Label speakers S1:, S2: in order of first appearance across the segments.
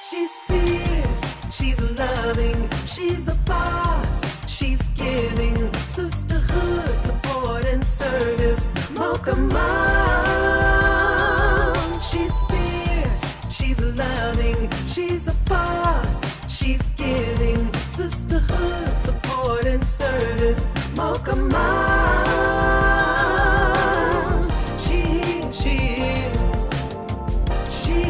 S1: She's fierce, she's loving, she's a boss, she's giving sisterhood, support and service. Mocha Mom. She's fierce, she's loving, she's a boss, she's giving sisterhood, support and service. Mocha Mom. She is, yeah. She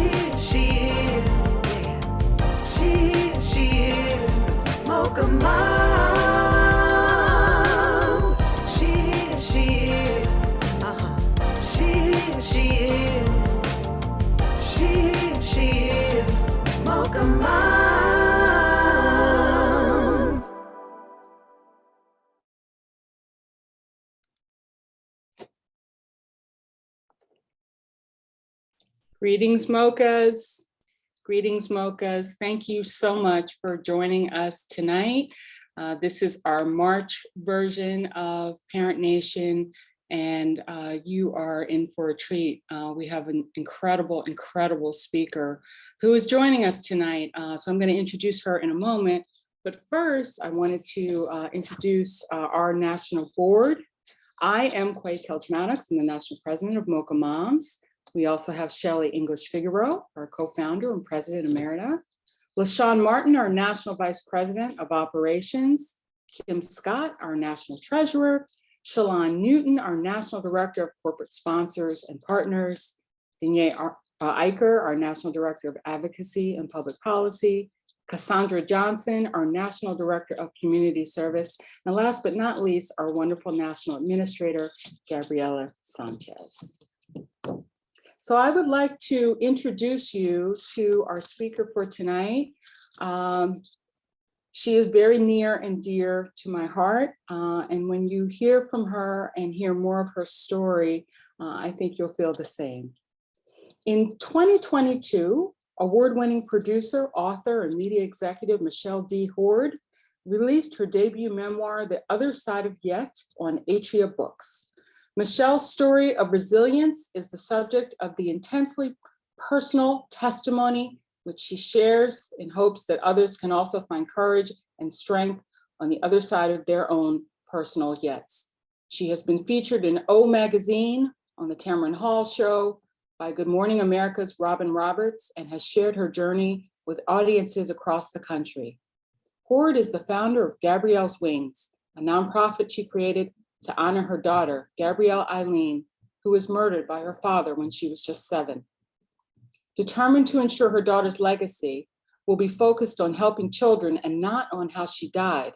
S1: is Mocha Mom. She is, she is Mocha Mom.
S2: Greetings, Mochas. Greetings, Mochas. Thank you so much for joining us tonight. This is our March version of Parent Nation, and you are in for a treat. We have an incredible, incredible speaker who is joining us tonight. So I'm going to introduce her in a moment. But first, I wanted to introduce our national board. I am Quay Kelch-Maddox. I'm the national president of Mocha Moms. We also have Shelley English Figueroa, our co-founder and president emerita. LaShawn Martin, our national vice president of operations. Kim Scott, our national treasurer. Shalon Newton, our national director of corporate sponsors and partners. Danae Eicher, our national director of advocacy and public policy. Cassandra Johnson, our national director of community service. And last but not least, our wonderful national administrator, Gabrielle Sanchez. So I would like to introduce you to our speaker for tonight. She is very near and dear to my heart. And when you hear from her and hear more of her story, I think you'll feel the same. In 2022, award-winning producer, author, and media executive Michelle D. Hord released her debut memoir, The Other Side of Yet, on Atria Books. Michelle's story of resilience is the subject of the intensely personal testimony, which she shares in hopes that others can also find courage and strength on the other side of their own personal yets. She has been featured in O Magazine, on the Tamron Hall Show, by Good Morning America's Robin Roberts, and has shared her journey with audiences across the country. Hord is the founder of Gabrielle's Wings, a nonprofit she created to honor her daughter, Gabrielle Eileen, who was murdered by her father when she was just 7. Determined to ensure her daughter's legacy will be focused on helping children and not on how she died,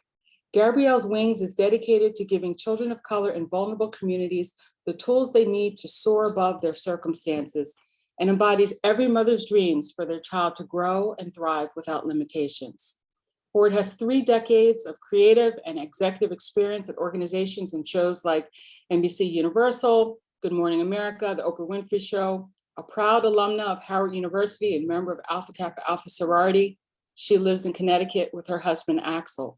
S2: Gabrielle's Wings is dedicated to giving children of color in vulnerable communities the tools they need to soar above their circumstances, and embodies every mother's dreams for their child to grow and thrive without limitations. Hord has 3 decades of creative and executive experience at organizations and shows like NBC Universal, Good Morning America, The Oprah Winfrey Show. A proud alumna of Howard University and member of Alpha Kappa Alpha sorority, she lives in Connecticut with her husband, Axel.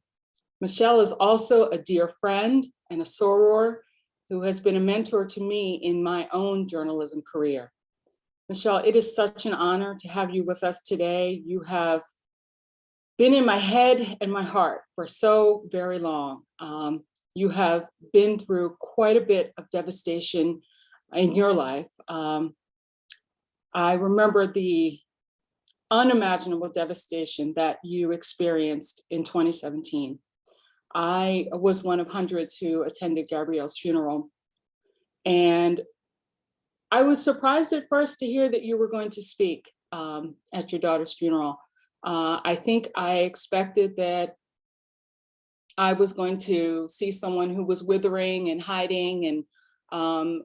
S2: Michelle is also a dear friend and a soror who has been a mentor to me in my own journalism career. Michelle, it is such an honor to have you with us today. You have been in my head and my heart for so very long. You have been through quite a bit of devastation in your life. I remember the unimaginable devastation that you experienced in 2017. I was one of hundreds who attended Gabrielle's funeral. And I was surprised at first to hear that you were going to speak at your daughter's funeral. I think I expected that I was going to see someone who was withering and hiding and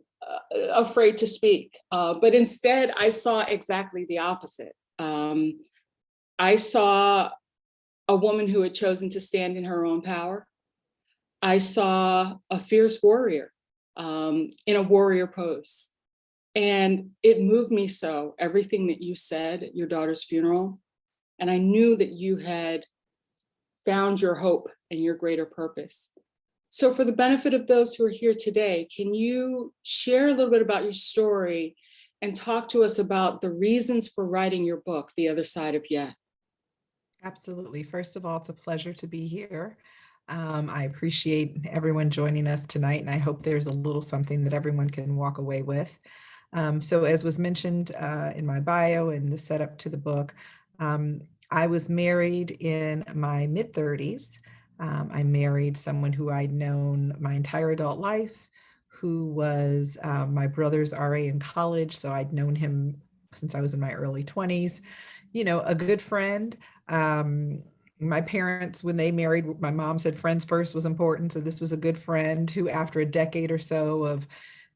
S2: afraid to speak. But instead, I saw exactly the opposite. I saw a woman who had chosen to stand in her own power. I saw a fierce warrior in a warrior pose. And it moved me so, everything that you said at your daughter's funeral. And I knew that you had found your hope and your greater purpose. So for the benefit of those who are here today, can you share a little bit about your story and talk to us about the reasons for writing your book, The Other Side of Yet?
S3: Absolutely. First of all, it's a pleasure to be here. I appreciate everyone joining us tonight, and I hope there's a little something that everyone can walk away with. So as was mentioned in my bio and the setup to the book, um, I was married in my mid-30s. I married someone who I'd known my entire adult life, who was my brother's RA in college, so I'd known him since I was in my early 20s. You know, a good friend. Um, my parents, when they married, my mom said friends first was important. So this was a good friend who, after a decade or so of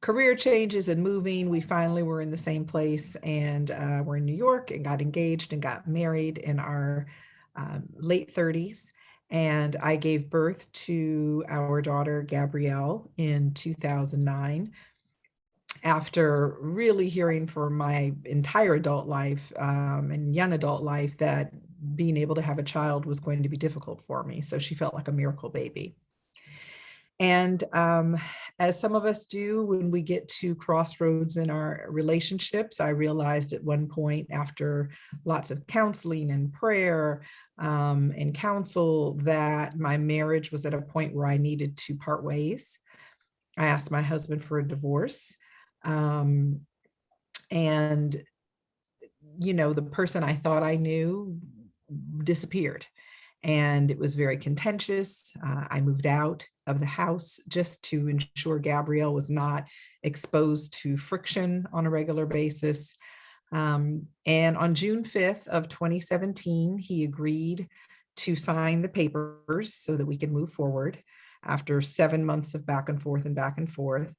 S3: career changes and moving, we finally were in the same place, and we're in New York and got engaged and got married in our late 30s. And I gave birth to our daughter, Gabrielle, in 2009, after really hearing for my entire adult life and young adult life that being able to have a child was going to be difficult for me. So she felt like a miracle baby. And as some of us do when we get to crossroads in our relationships, I realized at one point, after lots of counseling and prayer and counsel, that my marriage was at a point where I needed to part ways. I asked my husband for a divorce. Um, and, you know, the person I thought I knew disappeared. And it was very contentious. I moved out of the house just to ensure Gabrielle was not exposed to friction on a regular basis. And on June 5th of 2017, he agreed to sign the papers so that we could move forward after 7 months of back and forth and back and forth.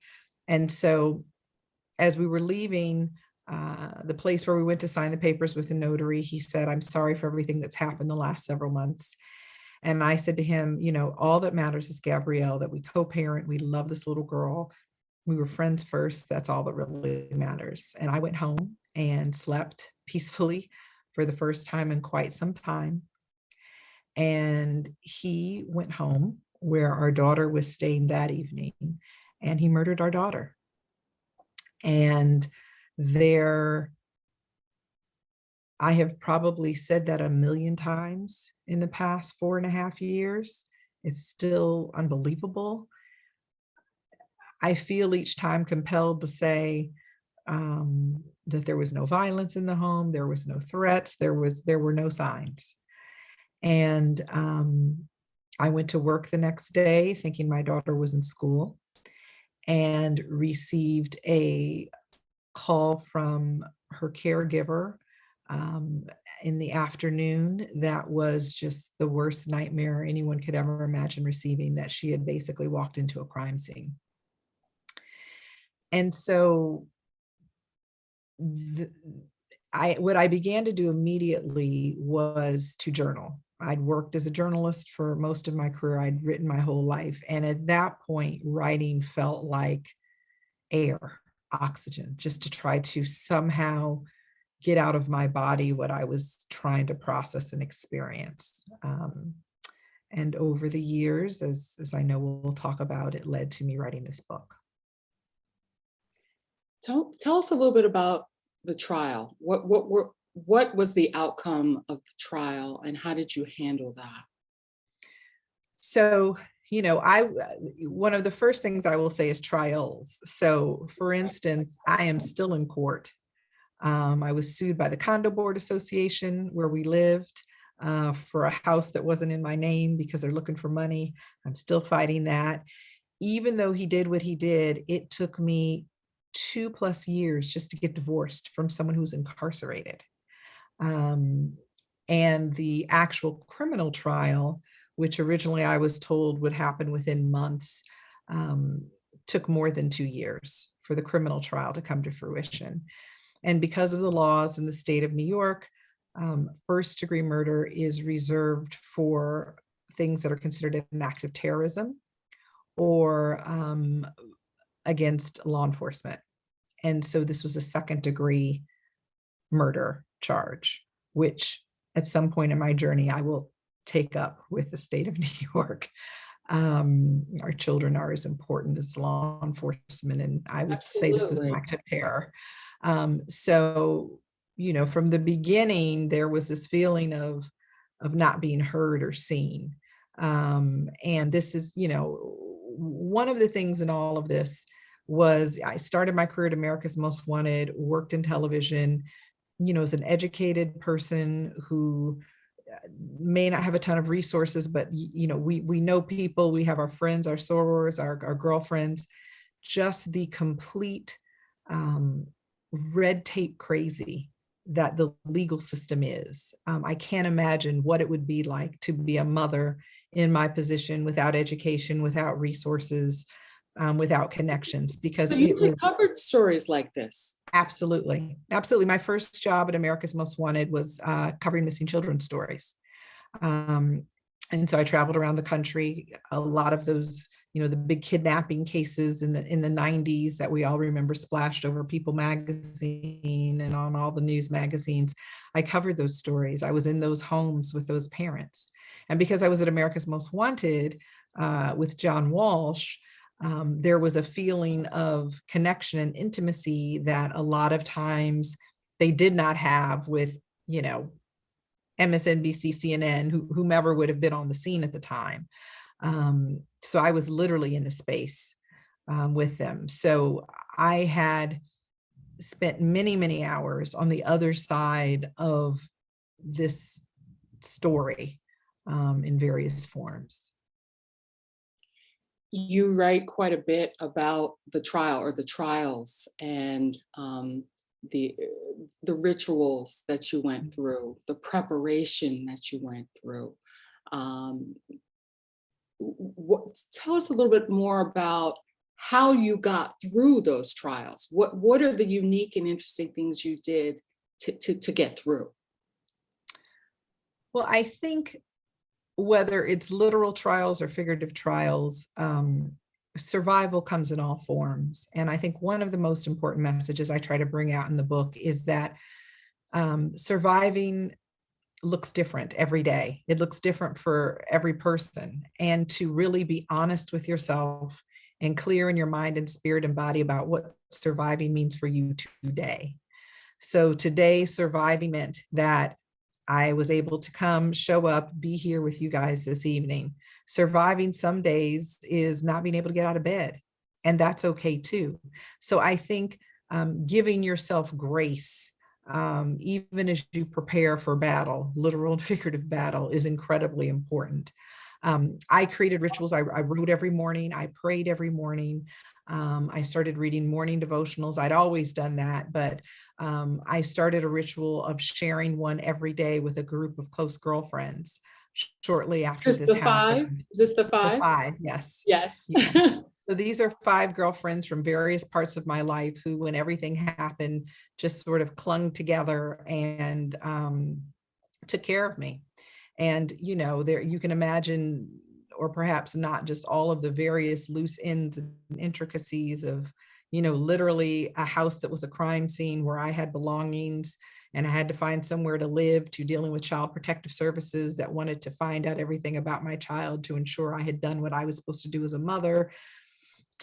S3: And so as we were leaving the place where we went to sign the papers with the notary, he said, "I'm sorry for everything that's happened the last several months." And I said to him, you know, all that matters is Gabrielle, that we co-parent, we love this little girl. We were friends first. That's all that really matters. And I went home and slept peacefully for the first time in quite some time. And he went home where our daughter was staying that evening, and he murdered our daughter. And there, I have probably said that a million times in the past 4.5 years. It's still unbelievable. I feel each time compelled to say that there was no violence in the home, there was no threats, there were no signs. And I went to work the next day thinking my daughter was in school, and received a call from her caregiver um, in the afternoon that was just the worst nightmare anyone could ever imagine receiving, that she had basically walked into a crime scene. And so what I began to do immediately was to journal. I'd worked as a journalist for most of my career. I'd written my whole life. And at that point, writing felt like air, oxygen, just to try to somehow get out of my body what I was trying to process and experience. And over the years, as I know we'll talk about, it led to me writing this book.
S2: Tell us a little bit about the trial. What was the outcome of the trial, and how did you handle that?
S3: So, you know, one of the first things I will say is trials. So, for instance, I am still in court. I was sued by the Condo Board Association where we lived for a house that wasn't in my name because they're looking for money. I'm still fighting that. Even though he did what he did, it took me 2+ years just to get divorced from someone who's incarcerated. And the actual criminal trial, which originally I was told would happen within months, took more than 2 years for the criminal trial to come to fruition. And because of the laws in the state of New York, first-degree murder is reserved for things that are considered an act of terrorism or against law enforcement. And so this was a second-degree murder charge, which at some point in my journey, I will take up with the state of New York. Our children are as important as law enforcement, and I would say this was an
S2: Absolutely.
S3: act of terror. So, you know, from the beginning, there was this feeling of of not being heard or seen. And this is, one of the things in all of this was I started my career at America's Most Wanted, worked in television, as an educated person who may not have a ton of resources, but we know people, we have our friends, our sorors, our girlfriends, just the complete red tape crazy that the legal system is. I can't imagine what it would be like to be a mother in my position without education, without resources, without connections, because
S2: So
S3: it
S2: you
S3: really,
S2: have covered stories like this.
S3: absolutely, absolutely. My first job at America's Most Wanted was covering missing children's stories. Um, and so I traveled around the country. A lot of those, the big kidnapping cases in the 90s that we all remember splashed over People magazine and on all the news magazines. I covered those stories. I was in those homes with those parents. And because I was at America's Most Wanted with John Walsh, there was a feeling of connection and intimacy that a lot of times they did not have with, MSNBC, CNN, whomever would have been on the scene at the time. So I was literally in the space with them. So I had spent many, many hours on the other side of this story in various forms.
S2: You write quite a bit about the trial or the trials and the rituals that you went through, the preparation that you went through. Tell us a little bit more about how you got through those trials. What are the unique and interesting things you did to get through?
S3: Well, I think whether it's literal trials or figurative trials, survival comes in all forms. And I think one of the most important messages I try to bring out in the book is that surviving looks different every day. It looks different for every person. And to really be honest with yourself and clear in your mind and spirit and body about what surviving means for you today. So today, surviving meant that I was able to come, show up, be here with you guys this evening. Surviving some days is not being able to get out of bed, and that's okay too. So I think giving yourself grace, even as you prepare for battle, literal and figurative battle, is incredibly important. I created rituals. I wrote every morning. I prayed every morning. I started reading morning devotionals. I'd always done that, but I started a ritual of sharing one every day with a group of close girlfriends shortly after
S2: Is this
S3: this
S2: the five?
S3: happened.
S2: Is this the
S3: The
S2: five?
S3: 5, yes.
S2: Yes.
S3: Yeah. So these are 5 girlfriends from various parts of my life who, when everything happened, just sort of clung together and took care of me. And, there you can imagine, or perhaps not, just all of the various loose ends and intricacies of, literally a house that was a crime scene where I had belongings and I had to find somewhere to live, to dealing with Child Protective Services that wanted to find out everything about my child to ensure I had done what I was supposed to do as a mother,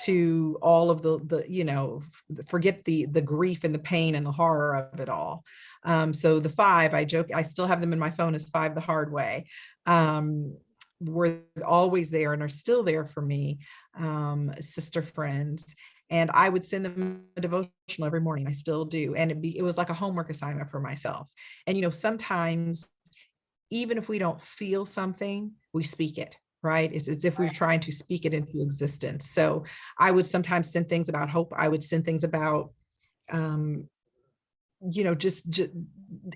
S3: to all of forget the grief and the pain and the horror of it all. So the 5, I joke, I still have them in my phone as 5 the hard way, were always there and are still there for me, sister friends. And I would send them a devotional every morning. I still do. And it was like a homework assignment for myself. And, sometimes even if we don't feel something, we speak it, right? It's as if we were trying to speak it into existence. So I would sometimes send things about hope. I would send things about, just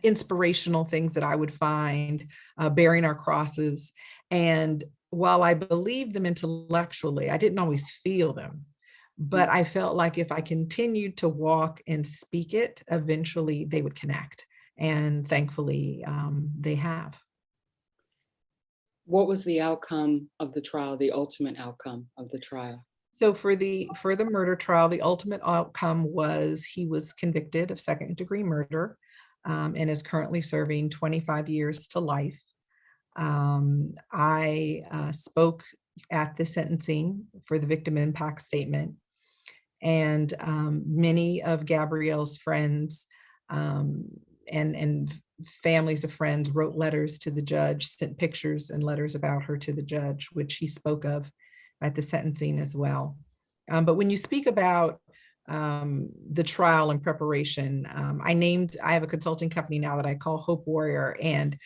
S3: inspirational things that I would find, bearing our crosses. And while I believed them intellectually, I didn't always feel them. But I felt like if I continued to walk and speak it, eventually they would connect. And thankfully, they have.
S2: What was the outcome of the trial, the ultimate outcome of the trial?
S3: So for the murder trial, the ultimate outcome was he was convicted of second-degree murder, and is currently serving 25 years to life. I spoke at the sentencing for the victim impact statement, and many of Gabrielle's friends and families of friends wrote letters to the judge, sent pictures and letters about her to the judge, which he spoke of at the sentencing as well. But when you speak about the trial and preparation, I have a consulting company now that I call Hope Warrior, and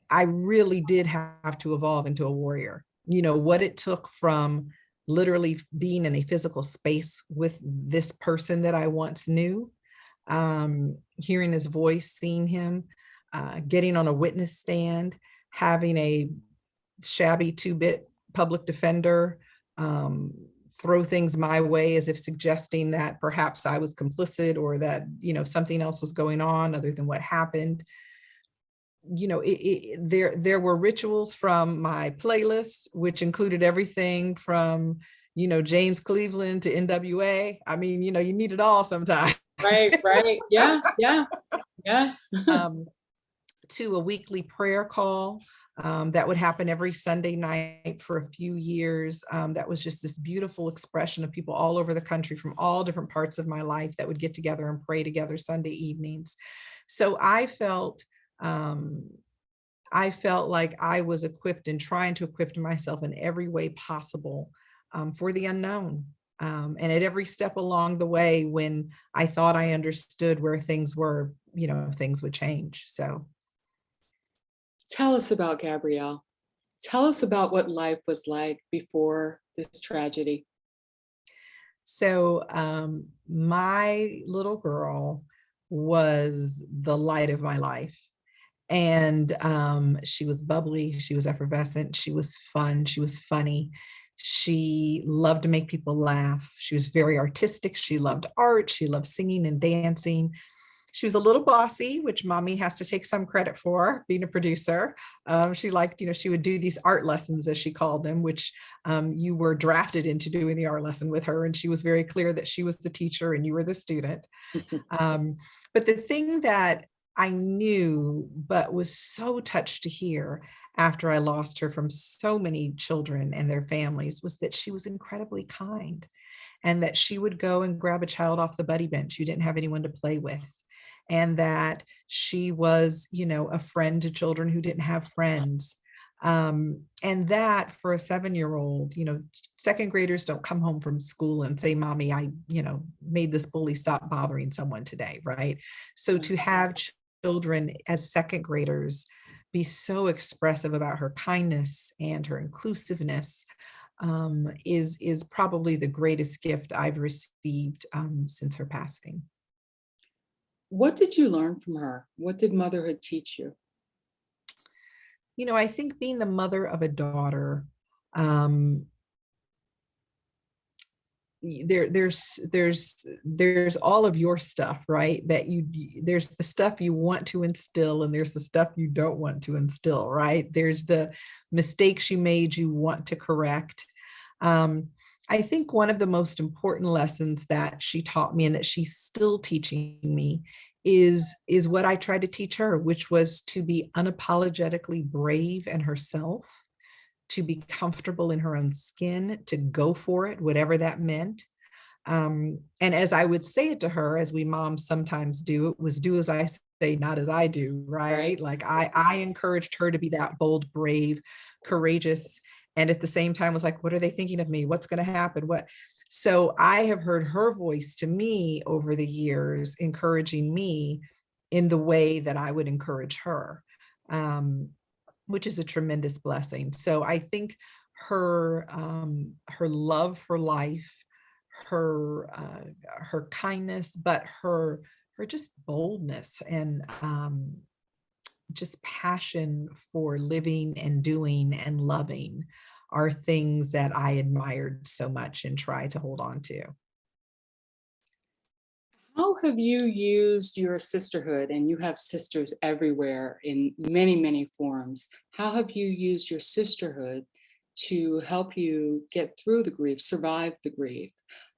S3: I really did have to evolve into a warrior. You know, what it took from literally being in a physical space with this person that I once knew, hearing his voice, seeing him, getting on a witness stand, having a shabby two-bit public defender throw things my way as if suggesting that perhaps I was complicit or that, you know, something else was going on other than what happened. You know, there were rituals from my playlist, which included everything from, you know, James Cleveland to NWA. I mean, you know, you need it all sometimes.
S2: Right, right. Yeah, yeah, yeah.
S3: To a weekly prayer call that would happen every Sunday night for a few years. That was just this beautiful expression of people all over the country from all different parts of my life that would get together and pray together Sunday evenings. So I felt like I was equipped and trying to equip myself in every way possible for the unknown. And at every step along the way, when I thought I understood where things were, you know, things would change. So
S2: Tell us about Gabrielle. Tell us about what life was like before this tragedy.
S3: So my little girl was the light of my life. And she was bubbly, she was effervescent, she was fun, she was funny. She loved to make people laugh. She was very artistic. She loved art. She loved singing and dancing. She was a little bossy, which mommy has to take some credit for being a producer. She liked, you know, she would do these art lessons, as she called them, which you were drafted into doing the art lesson with her. And she was very clear that she was the teacher and you were the student. But the thing that I knew, but was so touched to hear after I lost her from so many children and their families, was that she was incredibly kind, and that she would go and grab a child off the buddy bench who didn't have anyone to play with. And that she was, you know, a friend to children who didn't have friends. And that for a 7-year-old, you know, second graders don't come home from school and say, mommy, I, you know, made this bully stop bothering someone today, right? So to have children as second graders be so expressive about her kindness and her inclusiveness is probably the greatest gift I've received since her passing.
S2: What did you learn from her? What did motherhood teach you?
S3: You know, I think being the mother of a daughter, there's all of your stuff, right? That there's the stuff you want to instill, and there's the stuff you don't want to instill, right? There's the mistakes you made you want to correct. I think one of the most important lessons that she taught me, and that she's still teaching me, is what I tried to teach her, which was to be unapologetically brave in herself, to be comfortable in her own skin, to go for it, whatever that meant. And as I would say it to her, as we moms sometimes do, it was do as I say, not as I do, right? Like I encouraged her to be that bold, brave, courageous, and at the same time was like, what are they thinking of me? What's going to happen? What? So I have heard her voice to me over the years, encouraging me in the way that I would encourage her, which is a tremendous blessing. So I think her love for life, her kindness, but her just boldness and just passion for living and doing and loving are things that I admired so much and try to hold on to.
S2: How have you used your sisterhood, and you have sisters everywhere in many, many forms? How have you used your sisterhood to help you get through the grief, survive the grief?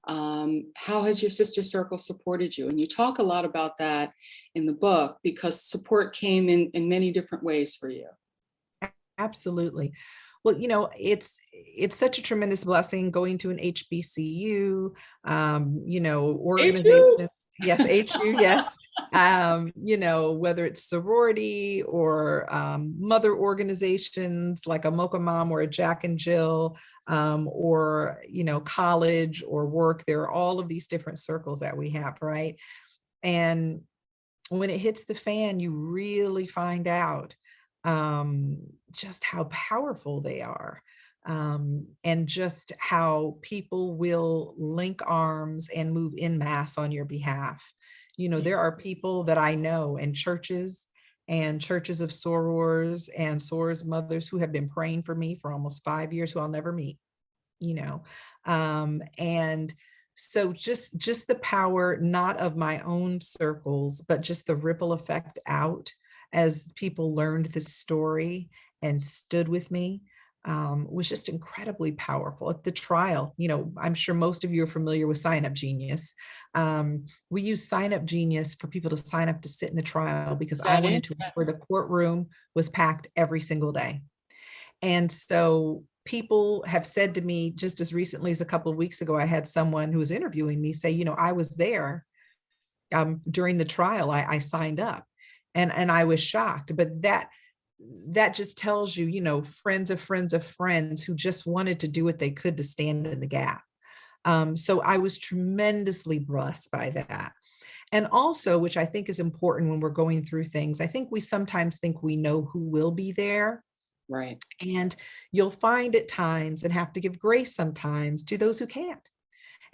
S2: How has your sister circle supported you? And you talk a lot about that in the book, because support came in many different ways for you.
S3: Absolutely. Well, you know, it's such a tremendous blessing going to an HBCU, you know, organization. Yes, HU, yes. Whether it's sorority or mother organizations like a Mocha Mom or a Jack and Jill, or, college or work, there are all of these different circles that we have, right? And when it hits the fan, you really find out just how powerful they are. And just how people will link arms and move in mass on your behalf. There are people that I know and churches of sorors and sorors mothers who have been praying for me for almost 5 years, who I'll never meet, and so just the power, not of my own circles, but just the ripple effect out as people learned this story and stood with me, was just incredibly powerful. At the trial, I'm sure most of you are familiar with Sign Up Genius. We use Sign Up Genius for people to sign up to sit in the trial because I wanted to ensure the courtroom was packed every single day. And so people have said to me, just as recently as a couple of weeks ago, I had someone who was interviewing me say, I was there during the trial. I signed up, and I was shocked. But that just tells you, friends of friends of friends who just wanted to do what they could to stand in the gap. So I was tremendously blessed by that. And also, which I think is important when we're going through things, I think we sometimes think we know who will be there.
S2: Right.
S3: And you'll find at times and have to give grace sometimes to those who can't.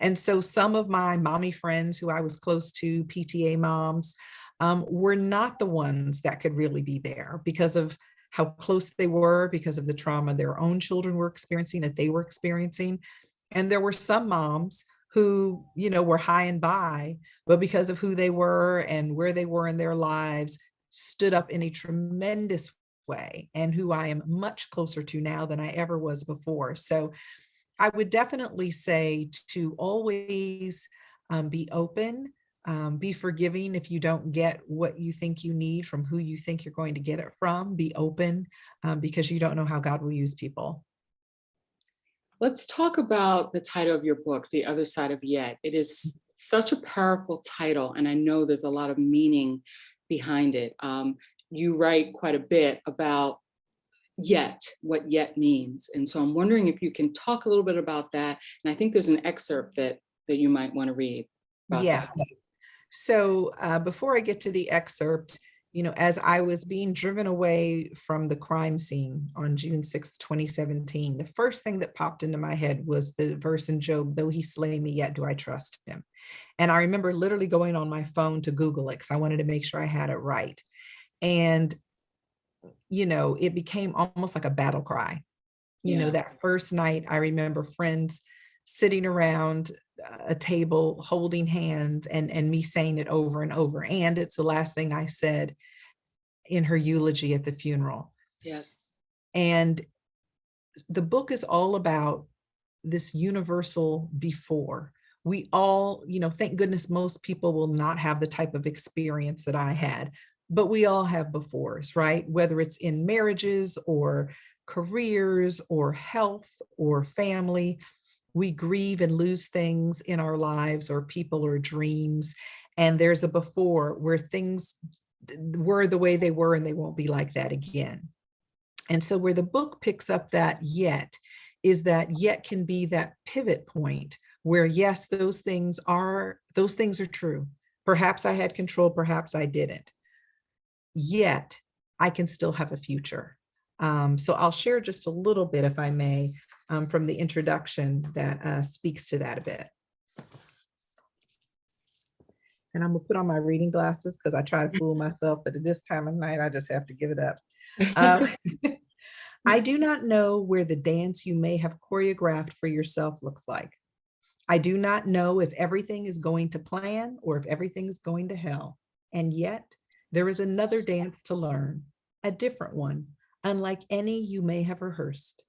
S3: And so some of my mommy friends who I was close to, PTA moms, were not the ones that could really be there because of how close they were, because of the trauma their own children were experiencing, that they were experiencing. And there were some moms who, were high and by, but because of who they were and where they were in their lives, stood up in a tremendous way, and who I am much closer to now than I ever was before. So I would definitely say to always be open, be forgiving if you don't get what you think you need from who you think you're going to get it from. Be open, because you don't know how God will use people.
S2: Let's talk about the title of your book, The Other Side of Yet. It is such a powerful title, and I know there's a lot of meaning behind it. You write quite a bit about yet, what yet means. And so I'm wondering if you can talk a little bit about that. And I think there's an excerpt that you might want to read about
S3: Yes.
S2: that.
S3: So before I get to the excerpt, as I was being driven away from the crime scene on June 6, 2017, the first thing that popped into my head was the verse in Job, though he slay me, yet do I trust him. And I remember literally going on my phone to Google it because I wanted to make sure I had it right. And, it became almost like a battle cry. That first night, I remember friends sitting around a table holding hands and me saying it over and over. And it's the last thing I said in her eulogy at the funeral.
S2: Yes.
S3: And the book is all about this universal before. We all, thank goodness most people will not have the type of experience that I had, but we all have befores, right? Whether it's in marriages or careers or health or family, we grieve and lose things in our lives or people or dreams. And there's a before where things were the way they were and they won't be like that again. And so where the book picks up that yet is that yet can be that pivot point where, yes, those things are true. Perhaps I had control, perhaps I didn't. Yet I can still have a future. So I'll share just a little bit, if I may, from the introduction that speaks to that a bit. And I'm gonna put on my reading glasses because I try to fool myself, but at this time of night, I just have to give it up. I do not know where the dance you may have choreographed for yourself looks like. I do not know if everything is going to plan or if everything is going to hell. And yet there is another dance to learn, a different one, unlike any you may have rehearsed.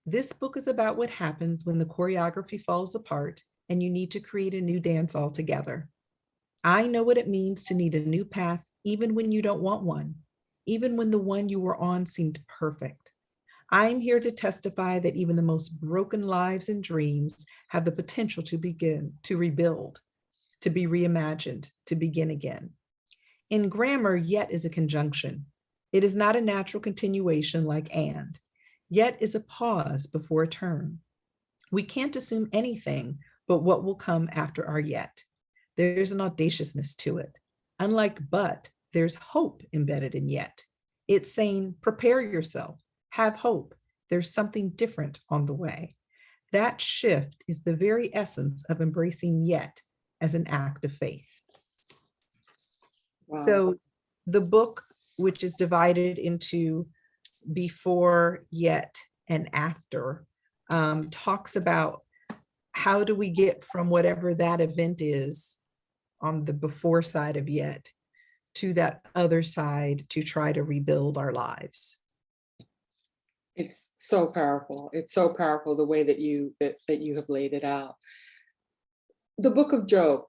S3: This book is about what happens when the choreography falls apart and you need to create a new dance altogether. I know what it means to need a new path, even when you don't want one, even when the one you were on seemed perfect. I'm here to testify that even the most broken lives and dreams have the potential to begin to rebuild. to be reimagined, to begin again. In grammar, yet is a conjunction. It is not a natural continuation like and. Yet is a pause before a term. We can't assume anything but what will come after our yet. There's an audaciousness to it. Unlike but, there's hope embedded in yet. It's saying, prepare yourself, have hope. There's something different on the way. That shift is the very essence of embracing yet as an act of faith.
S2: Wow.
S3: So the book, which is divided into before, yet, and after, talks about how do we get from whatever that event is on the before side of yet to that other side to try to rebuild our lives.
S2: It's so powerful. It's so powerful the way that you have laid it out. The book of Job,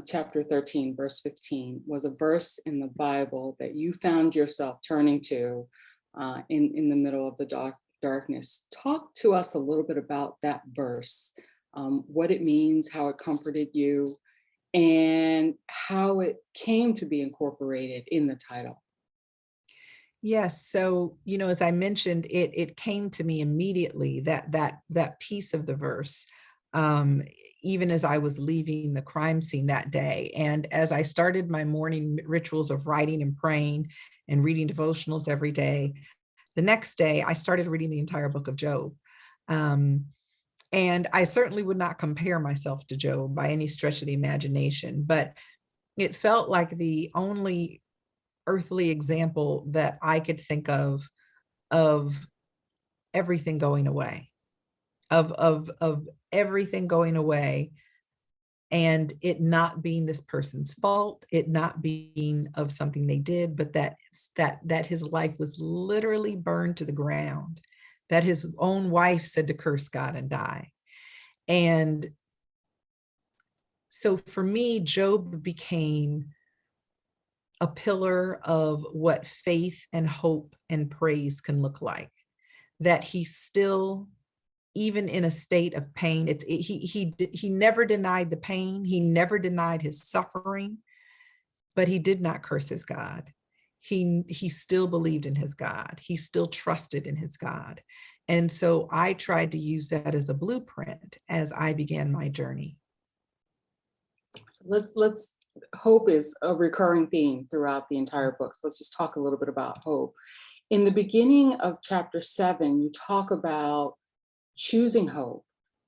S2: chapter 13, verse 15, was a verse in the Bible that you found yourself turning to in the middle of the darkness. Talk to us a little bit about that verse, what it means, how it comforted you, and how it came to be incorporated in the title.
S3: Yes. So, as I mentioned, it came to me immediately, that piece of the verse, even as I was leaving the crime scene that day. And as I started my morning rituals of writing and praying and reading devotionals every day, the next day I started reading the entire book of Job. And I certainly would not compare myself to Job by any stretch of the imagination, but it felt like the only earthly example that I could think of everything going away, of everything going away, and it not being this person's fault, it not being of something they did, but that his life was literally burned to the ground, that his own wife said to curse God and die. And so for me, Job became a pillar of what faith and hope and praise can look like, that he still, even in a state of pain, he never denied the pain, he never denied his suffering, but he did not curse his God. He still believed in his God. He still trusted in his God. And so I tried to use that as a blueprint as I began my journey.
S2: So let's hope is a recurring theme throughout the entire book. So let's just talk a little bit about hope. In the beginning of chapter 7, you talk about choosing hope.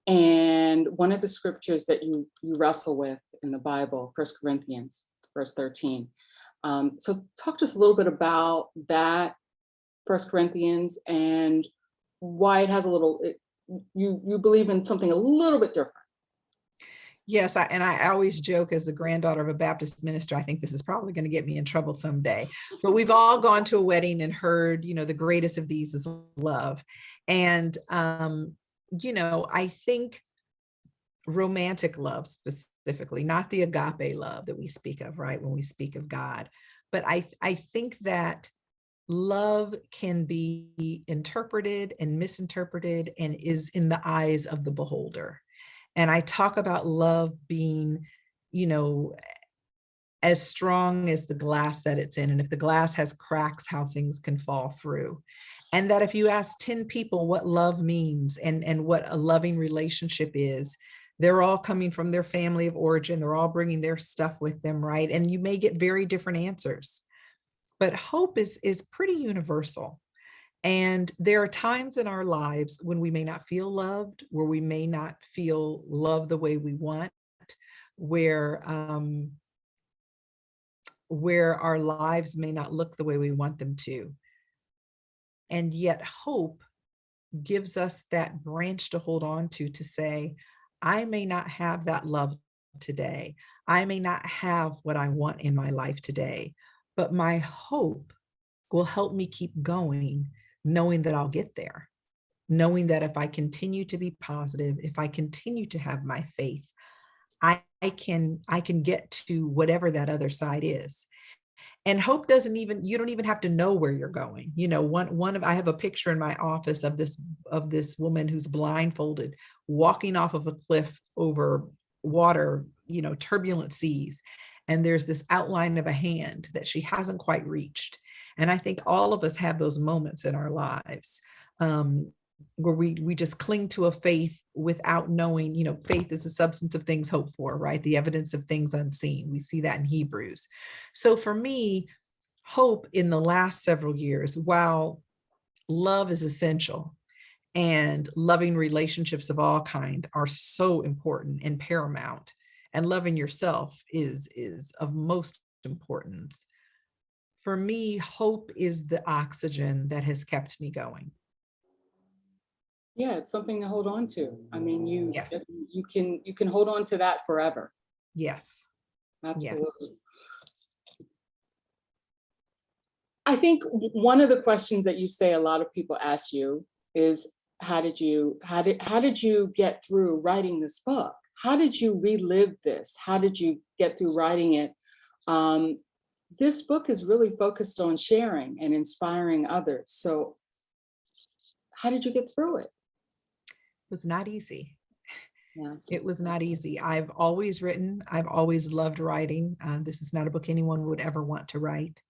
S2: And one of the scriptures that you wrestle with in the Bible, 1 Corinthians, verse 13. So talk just a little bit about that, 1 Corinthians, and why it has you believe in something a little bit different.
S3: Yes, I always joke, as the granddaughter of a Baptist minister, I think this is probably going to get me in trouble someday. But we've all gone to a wedding and heard, the greatest of these is love. And, I think romantic love specifically, not the agape love that we speak of, right, when we speak of God. But I think that love can be interpreted and misinterpreted and is in the eyes of the beholder. And I talk about love being, as strong as the glass that it's in. And if the glass has cracks, how things can fall through. And that if you ask 10 people what love means and what a loving relationship is, they're all coming from their family of origin. They're all bringing their stuff with them, right? And you may get very different answers. But hope is pretty universal. And there are times in our lives when we may not feel loved, where we may not feel love the way we want, where our lives may not look the way we want them to. And yet hope gives us that branch to hold on to say, I may not have that love today. I may not have what I want in my life today, but my hope will help me keep going, knowing that I'll get there, knowing that if I continue to be positive, if I continue to have my faith, I can get to whatever that other side is. And hope you don't even have to know where you're going. I have a picture in my office of this woman who's blindfolded, walking off of a cliff over water turbulent seas. And there's this outline of a hand that she hasn't quite reached. And I think all of us have those moments in our lives, where we just cling to a faith without knowing, faith is the substance of things hoped for, right? The evidence of things unseen. We see that in Hebrews. So for me, hope in the last several years, while love is essential and loving relationships of all kind are so important and paramount, and loving yourself is of most importance. For me, hope is the oxygen that has kept me going.
S2: Yeah, it's something to hold on to. I mean,
S3: Yes.
S2: you can hold on to that forever.
S3: Yes. Yes.
S2: Absolutely. I think one of the questions that you say a lot of people ask you is, how did you get through writing this book? How did you relive this? How did you get through writing it? This book is really focused on sharing and inspiring others. So how did you get through it?
S3: It was not easy.
S2: Yeah.
S3: It was not easy. I've always written. I've always loved writing. This is not a book anyone would ever want to write.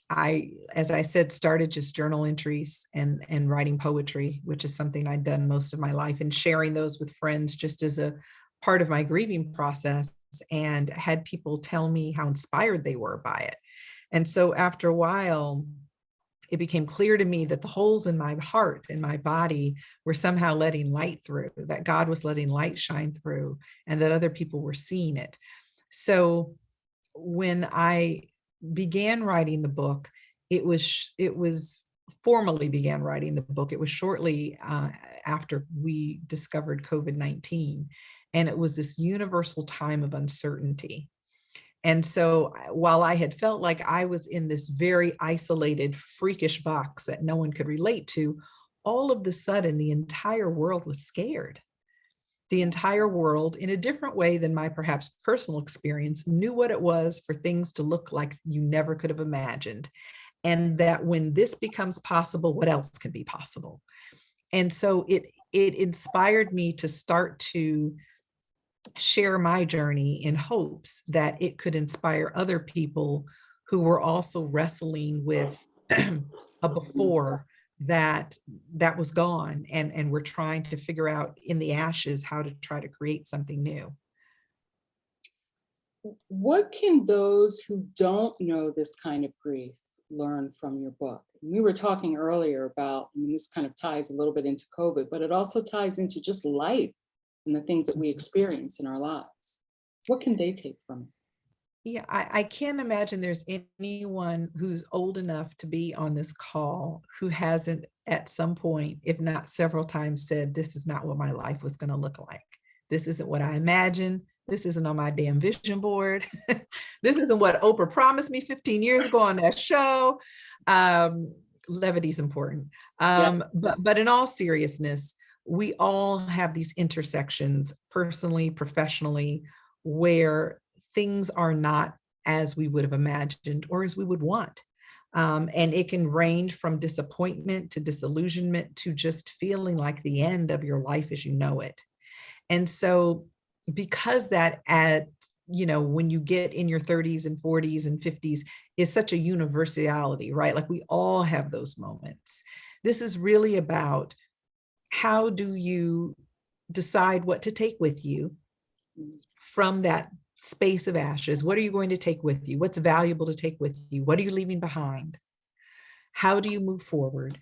S3: As I said, started just journal entries and writing poetry, which is something I'd done most of my life, and sharing those with friends just as a part of my grieving process, and had people tell me how inspired they were by it. And so after a while, it became clear to me that the holes in my heart and my body were somehow letting light through, that God was letting light shine through, and that other people were seeing it. So when I began writing the book, it was formally began writing the book. It was shortly after we discovered COVID-19. And it was this universal time of uncertainty. And so while I had felt like I was in this very isolated, freakish box that no one could relate to, all of the sudden, the entire world was scared. The entire world, in a different way than my perhaps personal experience, knew what it was for things to look like you never could have imagined. And that when this becomes possible, what else can be possible? And so it inspired me to start to share my journey in hopes that it could inspire other people who were also wrestling with a before that was gone, and we're trying to figure out in the ashes how to try to create something new.
S2: What can those who don't know this kind of grief learn from your book? We were talking earlier about, I mean, this kind of ties a little bit into COVID, but it also ties into just life and the things that we experience in our lives. What can they take from it?
S3: Yeah, I can't imagine there's anyone who's old enough to be on this call who hasn't at some point, if not several times, said, this is not what my life was going to look like. This isn't what I imagined. This isn't on my damn vision board. This isn't what Oprah promised me 15 years ago on that show. Levity is important. But in all seriousness, we all have these intersections, personally, professionally, where things are not as we would have imagined or as we would want. And it can range from disappointment to disillusionment to just feeling like the end of your life as you know it. And so because that when you get in your 30s and 40s and 50s is such a universality, right? Like we all have those moments. This is really about, how do you decide what to take with you from that space of ashes? What are you going to take with you? What's valuable to take with you? What are you leaving behind? How do you move forward?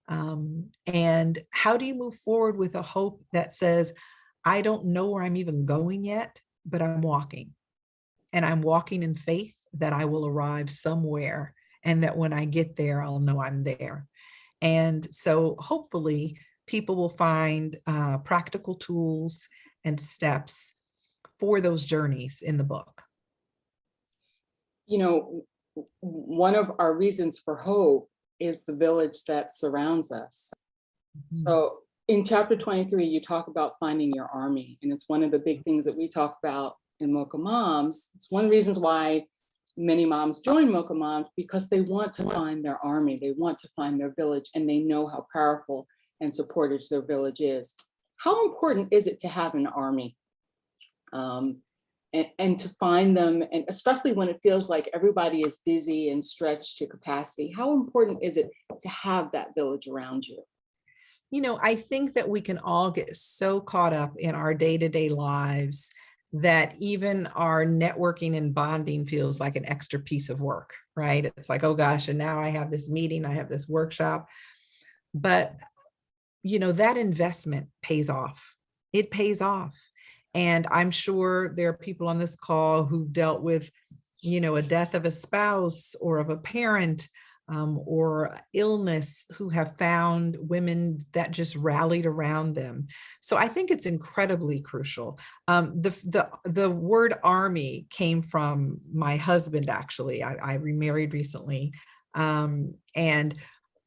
S3: And how do you move forward with a hope that says, I don't know where I'm even going yet, but I'm walking. And I'm walking in faith that I will arrive somewhere, and that when I get there, I'll know I'm there. And so hopefully people will find practical tools and steps for those journeys in the book.
S2: You know, one of our reasons for hope is the village that surrounds us.
S3: Mm-hmm.
S2: So in chapter 23, you talk about finding your army. And it's one of the big things that we talk about in Mocha Moms. It's one of the reasons why many moms join Mocha Moms, because they want to find their army. They want to find their village, and they know how powerful and supportive their village is. How important is it to have an army? And to find them, and especially when it feels like everybody is busy and stretched to capacity, how important is it to have that village around you?
S3: I think that we can all get so caught up in our day-to-day lives that even our networking and bonding feels like an extra piece of work, right? It's like, oh gosh, and now I have this meeting, I have this workshop. But, that investment pays off. It pays off. And I'm sure there are people on this call who've dealt with, a death of a spouse or of a parent, or illness, who have found women that just rallied around them. So I think it's incredibly crucial. The word army came from my husband, actually. I remarried recently. And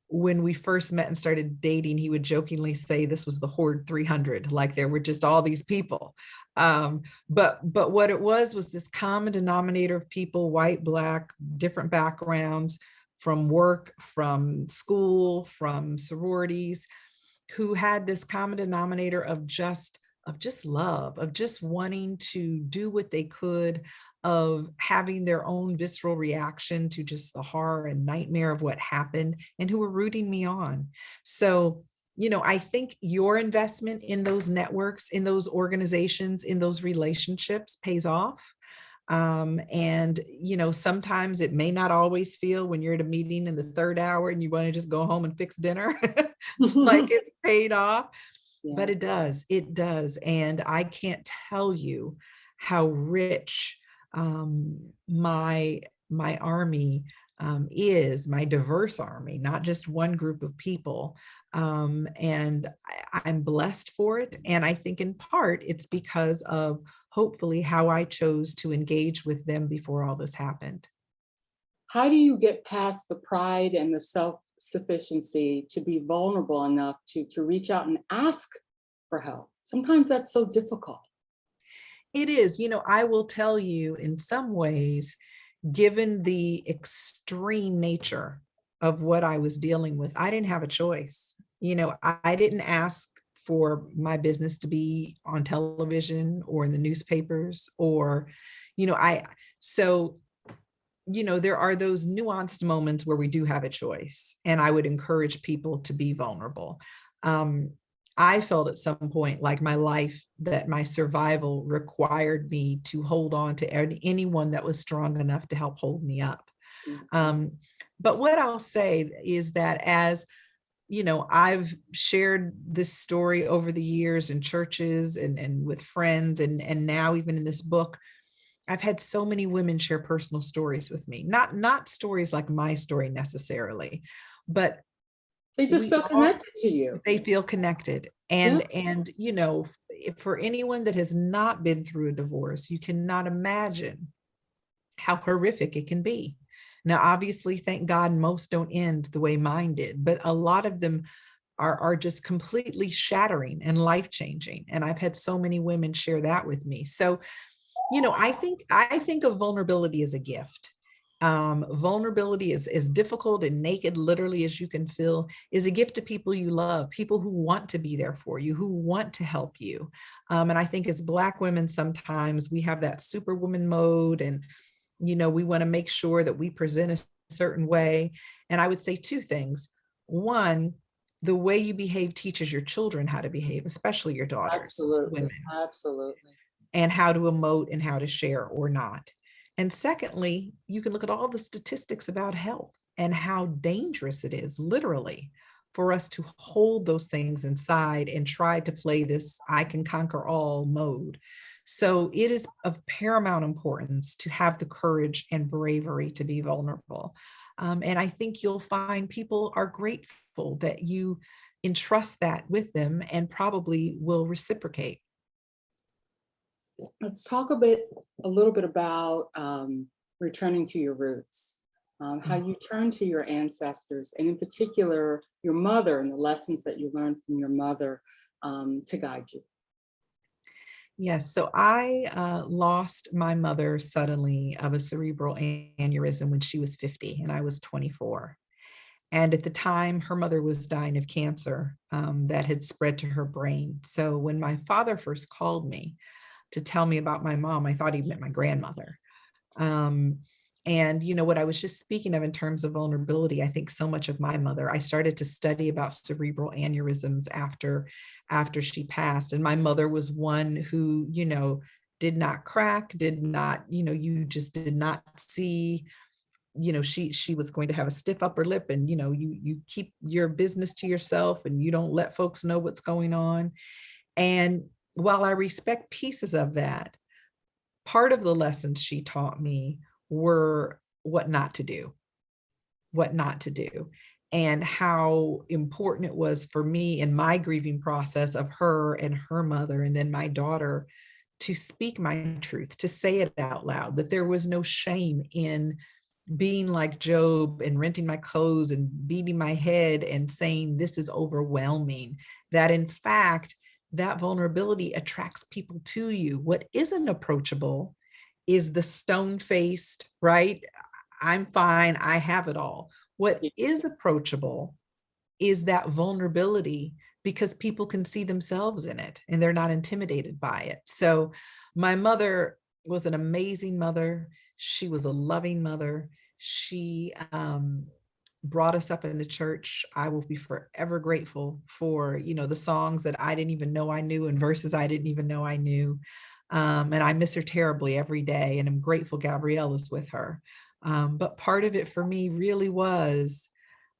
S3: when we first met and started dating, he would jokingly say this was the Hord 300, like there were just all these people. But what it was this common denominator of people, white, black, different backgrounds, from work, from school, from sororities, who had this common denominator of just love, of just wanting to do what they could, of having their own visceral reaction to just the horror and nightmare of what happened, and who were rooting me on. So, I think your investment in those networks, in those organizations, in those relationships pays off. And sometimes it may not always feel, when you're at a meeting in the third hour and you want to just go home and fix dinner, like it's paid off, but
S2: Yeah.
S3: it does. And I can't tell you how rich, my army, is, my diverse army, not just one group of people. And I'm blessed for it. And I think in part it's because of, hopefully, how I chose to engage with them before all this happened.
S2: How do you get past the pride and the self-sufficiency to be vulnerable enough to reach out and ask for help? Sometimes that's so difficult.
S3: It is, I will tell you, in some ways, given the extreme nature of what I was dealing with, I didn't have a choice. I didn't ask for my business to be on television or in the newspapers, or, I, so, there are those nuanced moments where we do have a choice. And I would encourage people to be vulnerable. Um, I felt at some point like my life, that my survival required me to hold on to anyone that was strong enough to help hold me up.
S2: Mhm.
S3: Um, but what I'll say is that, as I've shared this story over the years in churches and with friends, and now even in this book, I've had so many women share personal stories with me, not stories like my story necessarily, but
S2: They just
S3: we
S2: feel
S3: all
S2: connected to you.
S3: they feel connected.
S2: Yeah.
S3: And for anyone that has not been through a divorce, you cannot imagine how horrific it can be. Now, obviously, thank God most don't end the way mine did, but a lot of them are just completely shattering and life-changing. And I've had so many women share that with me. So, I think of vulnerability as a gift. Vulnerability is as difficult and naked, literally, as you can feel, is a gift to people you love, people who want to be there for you, who want to help you. And I think as Black women, sometimes we have that superwoman mode, and we want to make sure that we present a certain way. And I would say two things. One, the way you behave teaches your children how to behave, especially your daughters,
S2: Absolutely.
S3: women,
S2: Absolutely.
S3: and how to emote and how to share or not. And secondly, you can look at all the statistics about health and how dangerous it is, literally, for us to hold those things inside and try to play this I can conquer all mode. So it is of paramount importance to have the courage and bravery to be vulnerable. And I think you'll find people are grateful that you entrust that with them, and probably will reciprocate.
S2: Let's talk a little bit about returning to your roots, how you turn to your ancestors, and in particular, your mother and the lessons that you learned from your mother to guide you.
S3: Yes, so I lost my mother suddenly of a cerebral aneurysm when she was 50 and I was 24. And at the time, her mother was dying of cancer that had spread to her brain. So when my father first called me to tell me about my mom. I thought he meant my grandmother. Um, and what I was just speaking of in terms of vulnerability, I think so much of my mother, I started to study about cerebral aneurysms after she passed. And my mother was one who, did not crack, did not, you just did not see, she was going to have a stiff upper lip, and you keep your business to yourself and you don't let folks know what's going on. And while I respect pieces of that, part of the lessons she taught me were what not to do, and how important it was for me in my grieving process of her and her mother, and then my daughter, to speak my truth, to say it out loud, that there was no shame in being like Job and renting my clothes and beating my head and saying, this is overwhelming, that in fact, that vulnerability attracts people to you. What isn't approachable is the stone-faced, right? I'm fine, I have it all. What is approachable is that vulnerability, because people can see themselves in it and they're not intimidated by it. So my mother was an amazing mother. She was a loving mother. She brought us up in the church. I will be forever grateful for, the songs that I didn't even know I knew and verses I didn't even know I knew. And I miss her terribly every day. And I'm grateful Gabrielle is with her. But part of it for me really was,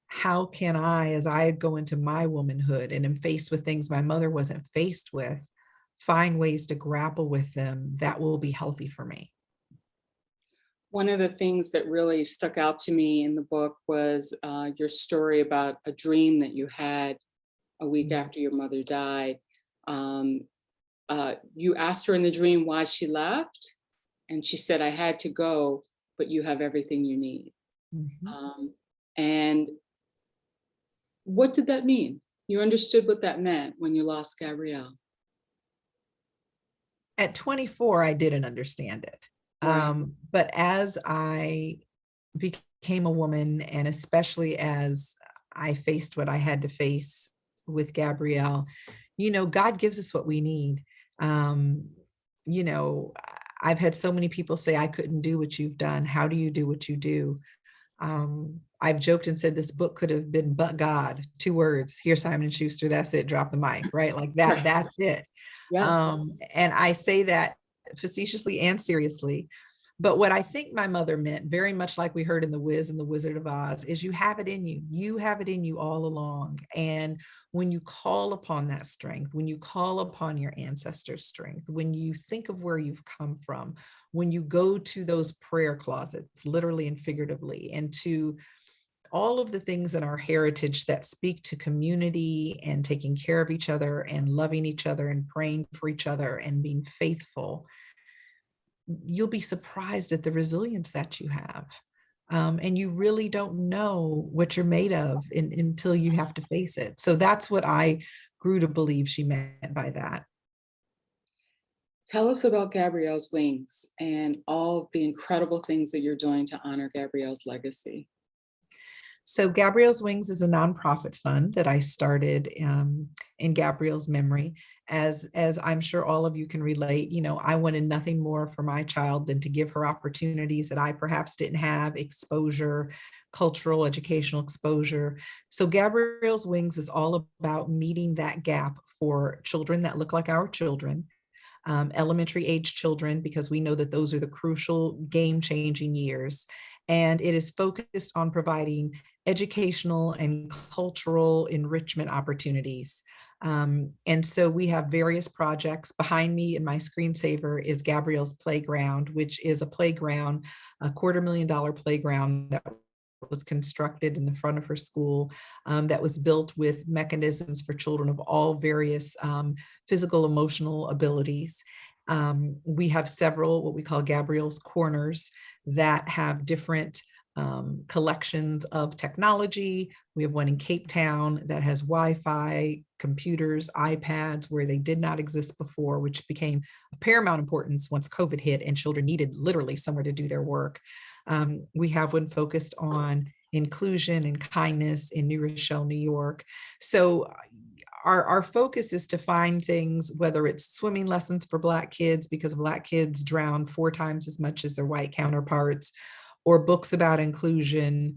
S3: how can I, as I go into my womanhood and am faced with things my mother wasn't faced with, find ways to grapple with them that will be healthy for me?
S2: One of the things that really stuck out to me in the book was your story about a dream that you had a week after your mother died. You asked her in the dream why she left, and she said, I had to go, but you have everything you need.
S3: Mm-hmm.
S2: And what did that mean? You understood what that meant when you lost Gabrielle.
S3: At 24, I didn't understand it.
S2: Right.
S3: But as I became a woman, and especially as I faced what I had to face with Gabrielle, God gives us what we need. You know, I've had so many people say, I couldn't do what you've done. How do you do what you do? I've joked and said this book could have been but God, 2 words. Here, Simon and Schuster, that's it, drop the mic, right? Like that,
S2: Right.
S3: that's it.
S2: Yes.
S3: And I say that facetiously and seriously. But what I think my mother meant, very much like we heard in The Wiz and the Wizard of Oz, is you have it in you. You have it in you all along. And when you call upon that strength, when you call upon your ancestors' strength, when you think of where you've come from, when you go to those prayer closets, literally and figuratively, and to all of the things in our heritage that speak to community and taking care of each other and loving each other and praying for each other and being faithful, you'll be surprised at the resilience that you have. And you really don't know what you're made of until you have to face it. So that's what I grew to believe she meant by that.
S2: Tell us about Gabrielle's Wings and all the incredible things that you're doing to honor Gabrielle's legacy.
S3: So Gabrielle's Wings is a nonprofit fund that I started in Gabrielle's memory. As I'm sure all of you can relate, I wanted nothing more for my child than to give her opportunities that I perhaps didn't have, exposure, cultural, educational exposure. So Gabrielle's Wings is all about meeting that gap for children that look like our children, elementary age children, because we know that those are the crucial game-changing years. And it is focused on providing educational and cultural enrichment opportunities. And so we have various projects. Behind me in my screensaver is Gabrielle's Playground, which is a playground, a $250,000 playground that was constructed in the front of her school, that was built with mechanisms for children of all various physical, emotional abilities. We have several, what we call Gabrielle's Corners, that have different collections of technology. We have one in Cape Town that has Wi-Fi, computers, iPads, where they did not exist before, which became of paramount importance once COVID hit and children needed literally somewhere to do their work. We have one focused on inclusion and kindness in New Rochelle, New York. So our focus is to find things, whether it's swimming lessons for Black kids because Black kids drown 4 times as much as their white counterparts, or books about inclusion,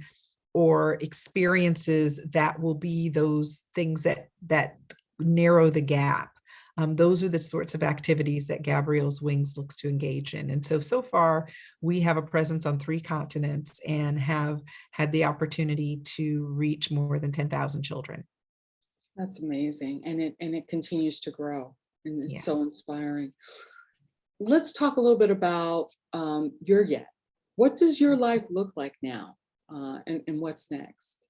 S3: or experiences that will be those things that narrow the gap. Those are the sorts of activities that Gabrielle's Wings looks to engage in. And so far, we have a presence on 3 continents and have had the opportunity to reach more than 10,000 children.
S2: That's amazing. And it continues to grow, and it's so
S3: Yes.
S2: inspiring. Let's talk a little bit about your yet. What does your life look like now? And what's next?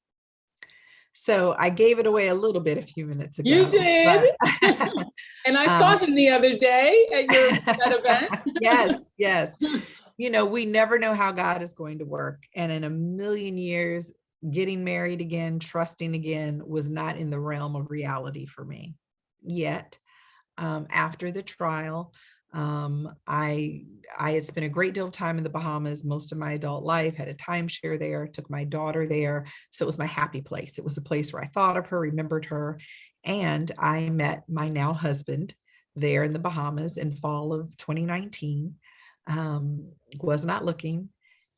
S3: So I gave it away a little bit a few minutes ago.
S2: You did.
S3: but-
S2: And I saw him the other day at that event.
S3: Yes, yes. You know, we never know how God is going to work. And in a million years, getting married again, trusting again, was not in the realm of reality for me yet. After the trial, I had spent a great deal of time in the Bahamas most of my adult life, had a timeshare there, took my daughter there. So it was my happy place. It was a place where I thought of her, remembered her. And I met my now husband there in the Bahamas in fall of 2019. Was not looking.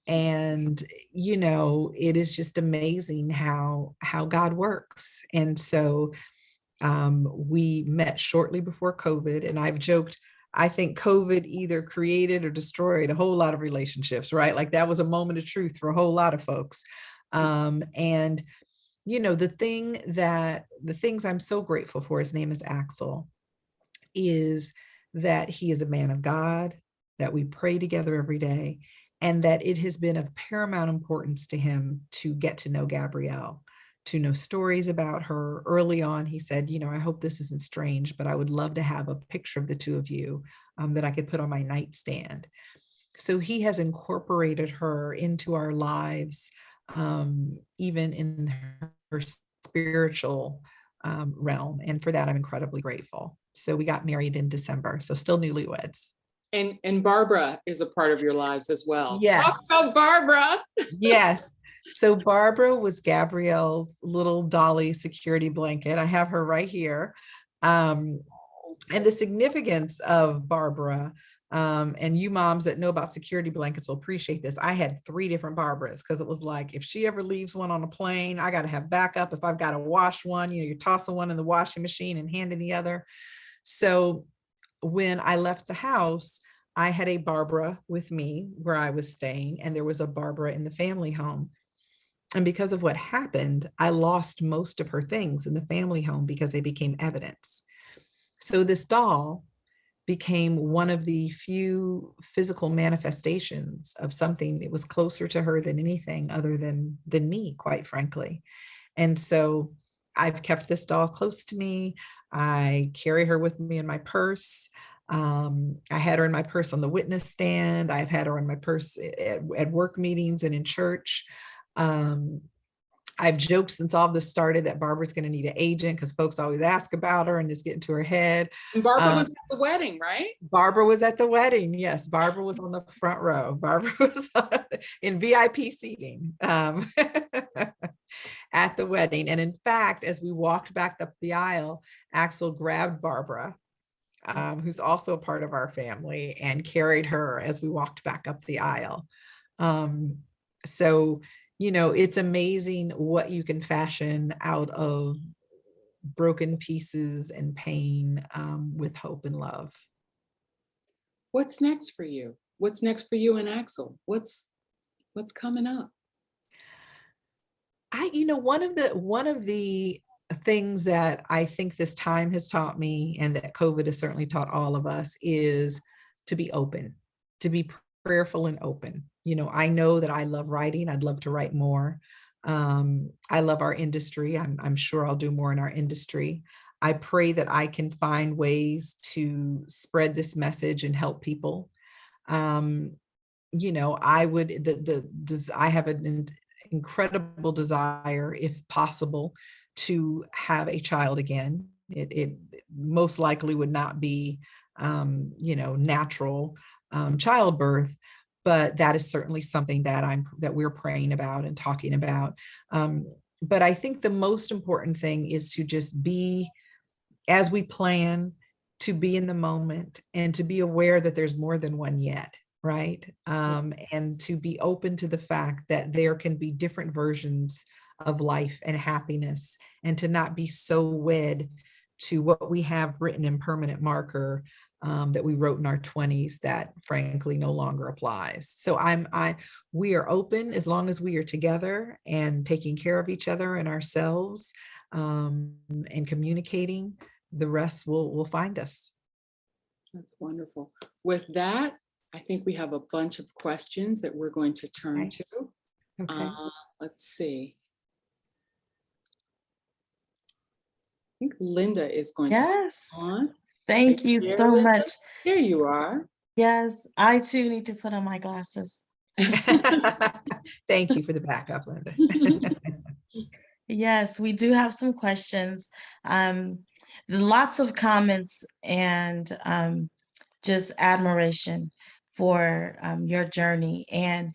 S3: And, you know, it is just amazing how God works. And so we met shortly before COVID, and I've joked, I think COVID either created or destroyed a whole lot of relationships, right? Like that was a moment of truth for a whole lot of folks. And, you know, the things I'm so grateful for, his name is Axel, is that he is a man of God, that we pray together every day, and that it has been of paramount importance to him to get to know Gabrielle, to know stories about her. Early on, he said, you know, I hope this isn't strange, but I would love to have a picture of the 2 of you that I could put on my nightstand. So he has incorporated her into our lives, even in her spiritual realm. And for that, I'm incredibly grateful. So we got married in December, so still newlyweds.
S2: And Barbara is a part of your lives as well.
S3: Yes.
S2: Talk about Barbara.
S3: Yes. So Barbara was Gabrielle's little dolly security blanket. I have her right here. And the significance of Barbara, and you moms that know about security blankets will appreciate this. I had 3 different Barbaras because it was like, if she ever leaves one on a plane, I got to have backup. If I've got to wash one, you know, you're tossing one in the washing machine and handing the other. So when I left the house, I had a Barbara with me where I was staying, and there was a Barbara in the family home. And because of what happened, I lost most of her things in the family home because they became evidence. So this doll became one of the few physical manifestations of something that was closer to her than anything other than me, quite frankly. And so I've kept this doll close to me. I carry her with me in my purse. I had her in my purse on the witness stand. I've had her in my purse at work meetings and in church. I've joked since all this started that Barbara's going to need an agent because folks always ask about her and just get into her head.
S2: And Barbara was at the wedding, right?
S3: Barbara was at the wedding. Yes, Barbara was on the front row. Barbara was in VIP seating at the wedding. And in fact, as we walked back up the aisle, Axel grabbed Barbara, who's also a part of our family, and carried her as we walked back up the aisle. So, you know, it's amazing what you can fashion out of broken pieces and pain with hope and love.
S2: What's next for you? What's next for you and Axel? What's coming up?
S3: You know, one of the things that I think this time has taught me, and that COVID has certainly taught all of us, is to be open, to be prayerful and open. You know, I know that I love writing. I'd love to write more. I love our industry. I'm sure I'll do more in our industry. I pray that I can find ways to spread this message and help people. You know, I have an incredible desire, if possible, to have a child again. It most likely would not be, you know, natural childbirth, but that is certainly something that we're praying about and talking about. But I think the most important thing is to just be as we plan, to be in the moment and to be aware that there's more than one yet, right? And to be open to the fact that there can be different versions of life and happiness, and to not be so wed to what we have written in permanent marker, that we wrote in our 20s, that frankly no longer applies. So we are open as long as we are together and taking care of each other and ourselves, and communicating. The rest will find us.
S2: That's wonderful. With that, I think we have a bunch of questions that we're going to turn
S4: Okay.
S2: to.
S3: Okay.
S2: Let's see. I think Linda is going
S4: Yes.
S2: to come on.
S4: Thank you
S2: There,
S4: so
S2: Linda.
S4: much.
S2: Here you are.
S4: Yes, I too need to put on my glasses.
S3: Thank you for the backup, Linda.
S4: Yes, we do have some questions. Lots of comments and just admiration for your journey. And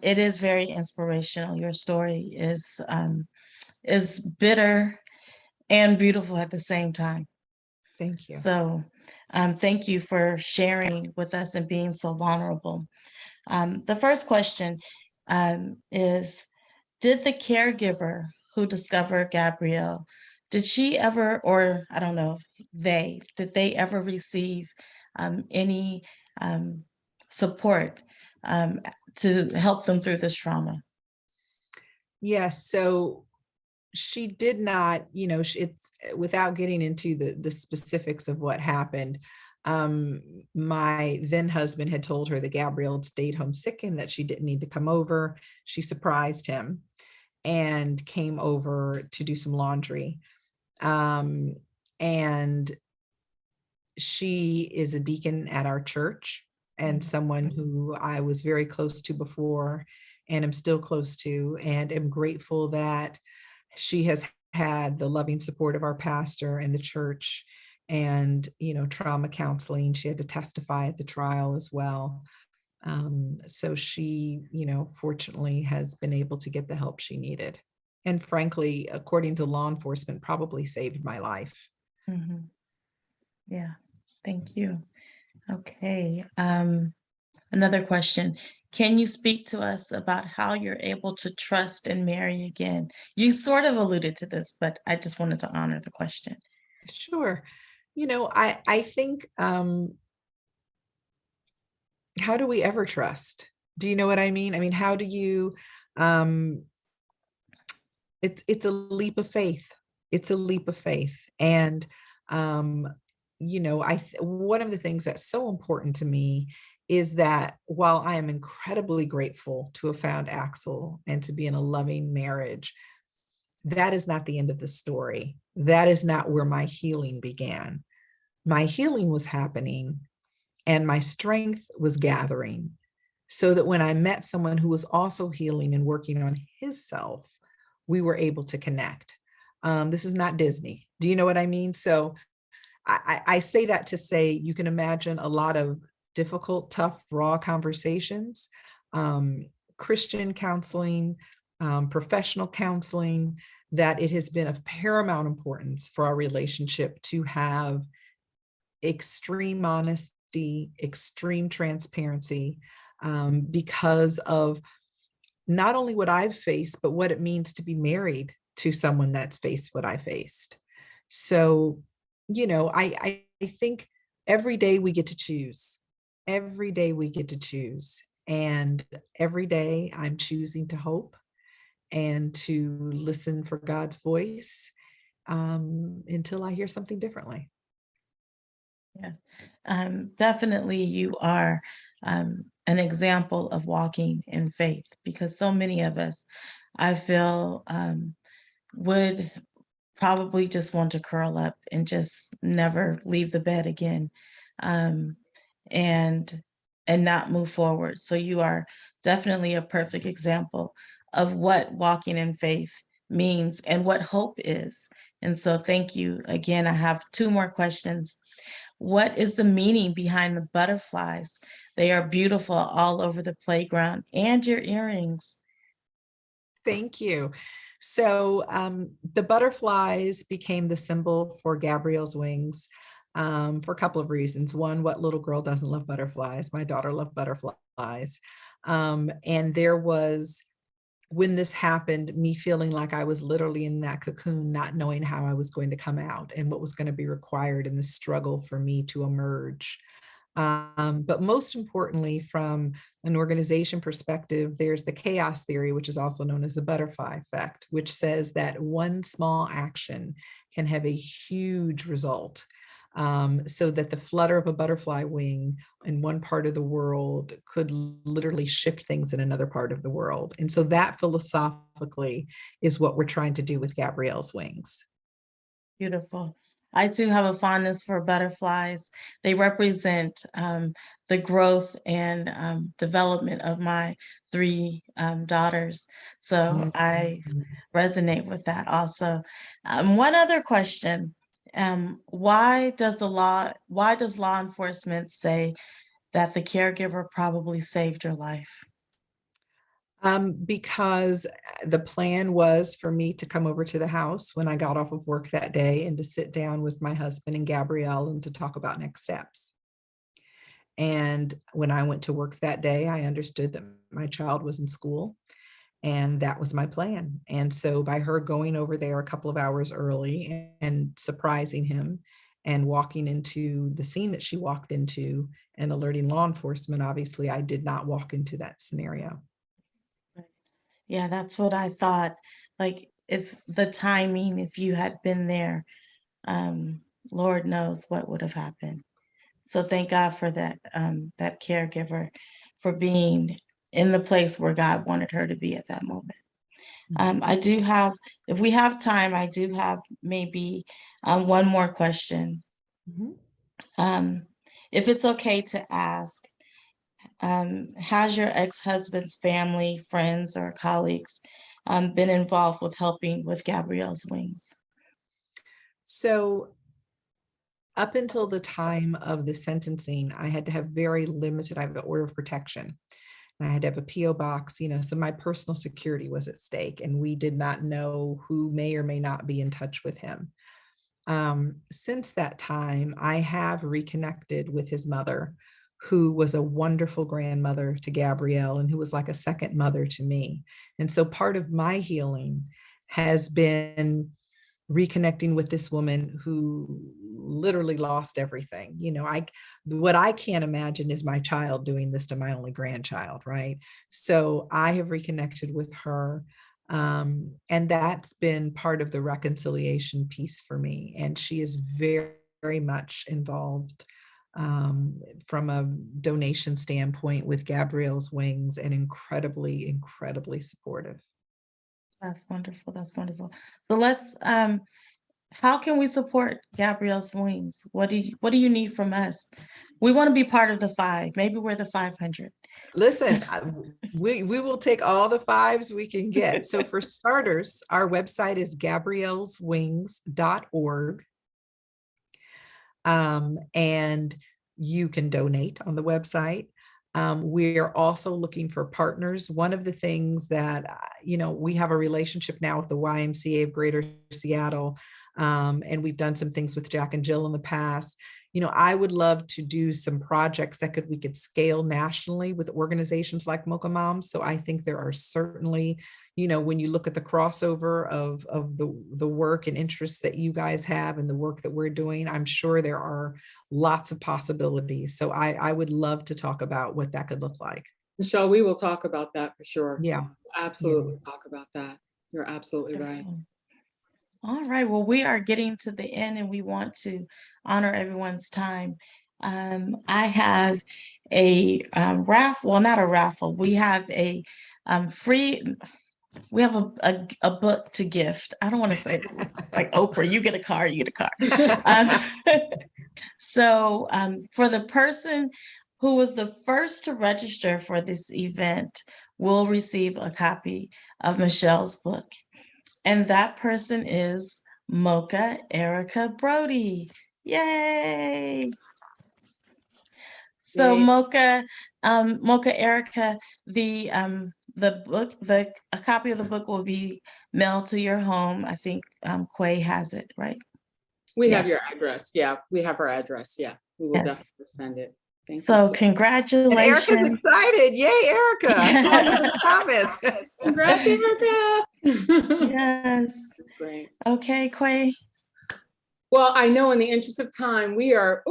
S4: it is very inspirational. Your story is bitter and beautiful at the same time.
S3: Thank you.
S4: So thank you for sharing with us and being so vulnerable. The first question is, did the caregiver who discovered Gabrielle, did she ever, or I don't know, did they ever receive any support to help them through this trauma?
S3: Yes. So she did not, it's without getting into the specifics of what happened. My then husband had told her that Gabrielle had stayed home sick and that she didn't need to come over. She surprised him and came over to do some laundry. And she is a deacon at our church, and someone who I was very close to before and am still close to, and am grateful that she has had the loving support of our pastor and the church, and trauma counseling. She had to testify at the trial as well. So she, fortunately has been able to get the help she needed. And frankly, according to law enforcement, probably saved my life.
S4: Mhm. Yeah, thank you. Okay. Another question. Can you speak to us about how you're able to trust and marry again? You sort of alluded to this, but I just wanted to honor the question.
S3: Sure. I think, how do we ever trust? Do you know what I mean? I mean, how do you, it's a leap of faith. It's a leap of faith. And, one of the things that's so important to me is that while I am incredibly grateful to have found Axel and to be in a loving marriage, that is not the end of the story. That is not where my healing began. My healing was happening and my strength was gathering, so that when I met someone who was also healing and working on his self, we were able to connect. This is not Disney. Do you know what I mean? So I say that to say, you can imagine a lot of difficult, tough, raw conversations, Christian counseling, professional counseling, that it has been of paramount importance for our relationship to have extreme honesty, extreme transparency, because of not only what I've faced, but what it means to be married to someone that's faced what I faced. So, I think every day we get to choose. Every day we get to choose. And every day I'm choosing to hope and to listen for God's voice, until I hear something differently.
S4: Yes, definitely you are an example of walking in faith, because so many of us, I feel, would probably just want to curl up and just never leave the bed again, um, and not move forward. So you are definitely a perfect example of what walking in faith means and what hope is. And so thank you again. I have two more questions. What is the meaning behind the butterflies? They are beautiful all over the playground, and your earrings.
S3: Thank you. So the butterflies became the symbol for Gabrielle's wings for a couple of reasons. One, what little girl doesn't love butterflies? My daughter loved butterflies. And there was, when this happened, me feeling like I was literally in that cocoon, not knowing how I was going to come out and what was going to be required in the struggle for me to emerge. But most importantly, from an organization perspective, there's the chaos theory, which is also known as the butterfly effect, which says that one small action can have a huge result. So that the flutter of a butterfly wing in one part of the world could literally shift things in another part of the world. And so that philosophically is what we're trying to do with Gabrielle's wings.
S4: Beautiful. I too have a fondness for butterflies. They represent the growth and development of my three daughters. So I resonate with that also. One other question. Why does law enforcement say that the caregiver probably saved your life?
S3: Because the plan was for me to come over to the house when I got off of work that day and to sit down with my husband and Gabrielle and to talk about next steps. And when I went to work that day, I understood that my child was in school, and that was my plan. And so by her going over there a couple of hours early and surprising him and walking into the scene that she walked into and alerting law enforcement, obviously I did not walk into that scenario.
S4: Yeah, that's what I thought. Like, if the timing, if you had been there, um, Lord knows what would have happened. So thank God for that caregiver for being in the place where God wanted her to be at that moment. I do have, if we have time, I do have maybe one more question.
S3: Mhm.
S4: If it's okay to ask, has your ex-husband's family, friends, or colleagues been involved with helping with Gabrielle's wings?
S3: So up until the time of the sentencing, I had to have very limited, I have an order of protection. And I had to have a PO box, so my personal security was at stake, and we did not know who may or may not be in touch with him. Since that time, I have reconnected with his mother, who was a wonderful grandmother to Gabrielle and who was like a second mother to me. And so part of my healing has been reconnecting with this woman who literally lost everything. What I can't imagine is my child doing this to my only grandchild, right? So I have reconnected with her. And that's been part of the reconciliation piece for me. And she is very, very much involved from a donation standpoint with Gabrielle's Wings, and incredibly, incredibly supportive.
S4: That's wonderful. That's wonderful. So how can we support Gabrielle's Wings? What do you need from us? We want to be part of the 5. Maybe we're the 500.
S3: Listen, we will take all the 5s we can get. So for starters, our website is gabrielleswings.org. And you can donate on the website. We are also looking for partners. One of the things that, we have a relationship now with the YMCA of Greater Seattle, and we've done some things with Jack and Jill in the past. I would love to do some projects that we could scale nationally with organizations like Mocha Moms. So I think there are certainly, when you look at the crossover of the work and interests that you guys have and the work that we're doing, I'm sure there are lots of possibilities. So I would love to talk about what that could look like.
S2: Michelle, we will talk about that for sure.
S3: Yeah.
S2: Absolutely talk about that. You're absolutely right.
S4: All right. Well, we are getting to the end and we want to honor everyone's time. I have a raffle, well, not a raffle. We have a we have a book to gift. I don't want to say like Oprah, you get a car, you get a car. So for the person who was the first to register for this event will receive a copy of Michelle's book. And that person is Mocha Erica Brody. Yay! So
S2: Yay.
S4: Mocha Erica, the the book, a copy of the book will be mailed to your home. I think Quay has it, right?
S2: We have your
S4: Yes.
S2: address. Yeah, we have our address. Yeah, we will
S4: Yes.
S2: definitely send it. Thank you
S4: So
S2: so
S3: And Erica's
S4: congratulations.
S3: excited. Yay, Erica. I saw it in the comments.
S2: Congrats, Erica.
S4: Yes.
S2: Great.
S4: Okay, Quay.
S2: Well, I know in the interest of time, we are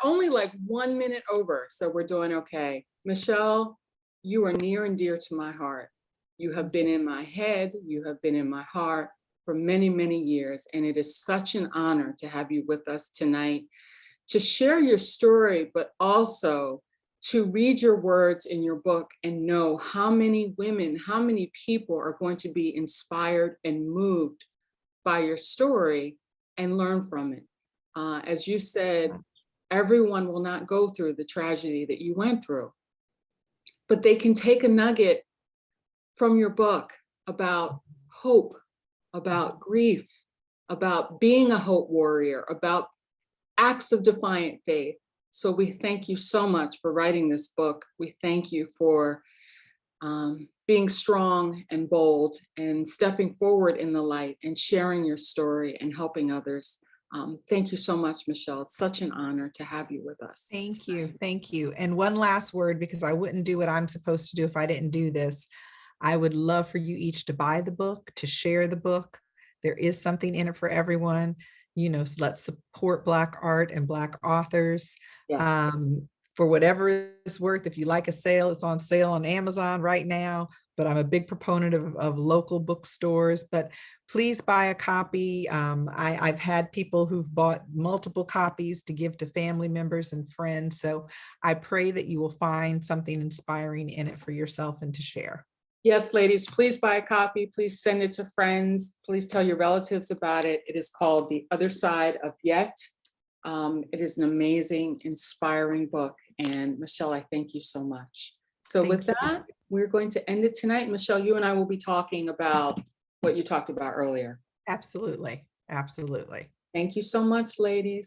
S2: only like 1 minute over, so we're doing okay. Michelle, you are near and dear to my heart. You have been in my head, you have been in my heart for many, many years, and it is such an honor to have you with us tonight to share your story, but also to read your words in your book and know how many women, how many people are going to be inspired and moved by your story and learn from it. As you said, everyone will not go through the tragedy that you went through, but they can take a nugget from your book about hope, about grief, about being a hope warrior, about acts of defiant faith. So we thank you so much for writing this book. We thank you for being strong and bold and stepping forward in the light and sharing your story and helping others. Thank you so much, Michelle. It's such an honor to have you with us.
S3: Thank you. Thank you. And one last word, because I wouldn't do what I'm supposed to do if I didn't do this. I would love for you each to buy the book, to share the book. There is something in it for everyone. You know, so let's support Black art and Black authors.
S2: Yes.
S3: For whatever it's worth, if you like a sale, it's on sale on Amazon right now, but I'm a big proponent of local bookstores. But please buy a copy. I've had people who've bought multiple copies to give to family members and friends. So I pray that you will find something inspiring in it for yourself and to share.
S2: Yes, ladies, please buy a copy. Please send it to friends. Please tell your relatives about it. It is called The Other Side of Yet. It is an amazing, inspiring book. And Michelle, I thank you so much. So with that, we're going to end it tonight. Michelle, you and I will be talking about what you talked about earlier.
S3: Absolutely. Absolutely.
S2: Thank you so much, ladies.